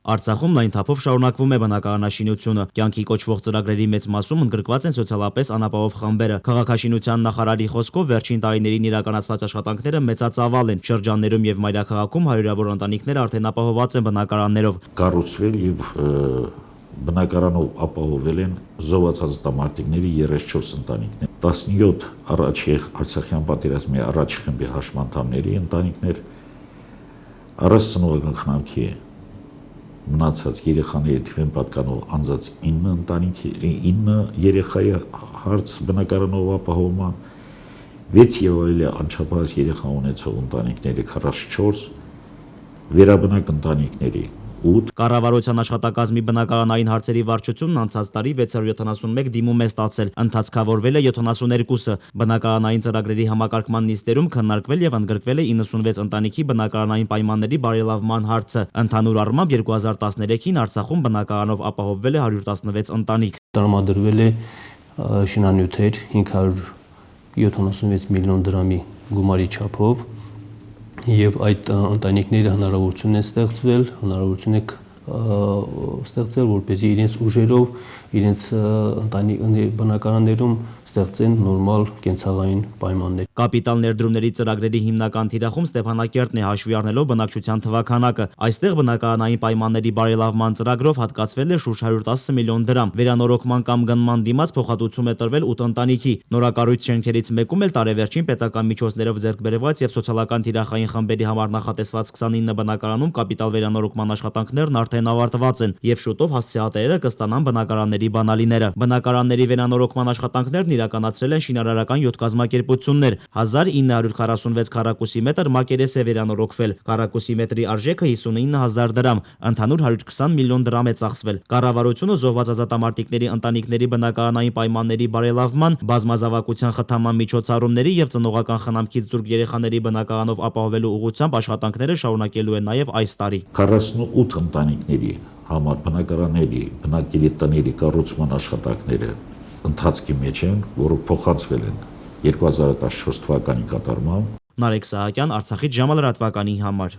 Արցախում լայն թափով շարունակվում է բնակարանաշինությունը։ Կյանքի կոչվող ծրագրերի մեծ մասում ընդգրկված են սոցիալապես անապահով խմբերը։ Քաղաքաշինության նախարարի խոսքով վերջին տարիներին իրականացված աշխատանքները մեծածավալ են։ Շրջաններում եւ մայրաքաղաքում հարյուրավոր ընտանիքներ արդեն ապահովված են բնակարաններով։ Կառուցվել եւ բնակարանով ապահովել են զոհված տղամարդիկների 34 ընտանիքներ, 17 առաջին Արցախյան պատերազմի առաջ խմբի հաշմանդամների ընտանիքներ, առանց ծնողական խնամքի մնացած երեխաների թվին պատկանող անձած 9 ընտանիքի 9 երեխայի հարց բնակարանով ապահովման, 6 եւ ավելի անչափահաս երեխա ունեցող ընտանիքների 44, վերաբնակ ընտանիքների 8։ Կառավարության աշխատակազմի բնակարանային հարցերի վարչությունն անցած տարի 671 դիմում է ստացել, ընդհանցքավորվել է 72-ը։ Բնակարանային ծրագրերի համակարգման նիստերում քննարկվել եւ ընդգրկվել է 96 ընտանիքի բնակարանային պայմանների բարելավման հարցը։ Ընդհանուր առմամբ 2013-ին Արցախում բնակարանով ապահովվել է 116 ընտանիք։ Տրամադրվել է շինանյութեր 576 միլիոն դրամի գումարի չափով եւ այդ ընտանիքները հնարավորություն է ստեղծել, որպեսզի իրենց ուժերով, իրենց բնակարաններում ստեղծեն նորմալ կենցաղային պայմաններ։ Կապիտալ ներդրումների ծրագրերի հիմնական թիրախում Ստեփանակերտն է, հաշվի առնելով բնակչության թվաքանակը։ Այստեղ բնակարանային պայմանների բարելավման ծրագրով հատկացվել է շուրջ 110 միլիոն դրամ։ Վերանորոգման կամ գնման դիմաց փոխհատուցում է տրվել 8 ընտանիքի։ Նորակառույց շենքերից մեկում էլ տարեվերջին պետական միջոցներով ձեռք բերված եւ սոցիալական թիրախային խմբերի համար նախատեսված 29 բնակարանում կապիտալ վերանորոգման աշխատանքներն արդեն ավարտված են եւ շուտով հասցեատերերը կստանան բնակարանների բանալիները։ Բնակարանների վերանորոգման աշխատանքներն իրականացրել են շինարարական 7 կազմակերպություններ։ 1946 քառակուսի մետր մակերես է վերանորոգվել։ Քառակուսի մետրի արժեքը 59000 դրամ, ընդհանուր 120 միլիոն դրամ է ծախսվել։ Կառավարությունը զոհված ազատամարտիկների ընտանիքների բնակարանային պայմանների բարելավման, բազմազավակության խթանման միջոցառումների եւ ծնողական խնամքից զուրկ երեխաների բնակարանով ապահովելու ուղղությամբ աշխատանքները շարունակելու է նաեւ այս տարի։ 48 ընտանիքների համար բնակարանների, բնակելի տների կառուցման աշխատանքները ընթացքի մեջ են, որոնք փոխանցվել են 2014 թվականի կատարմամբ։ Նարեկ Սահակյան, Արցախից ժամալրատվականի համար։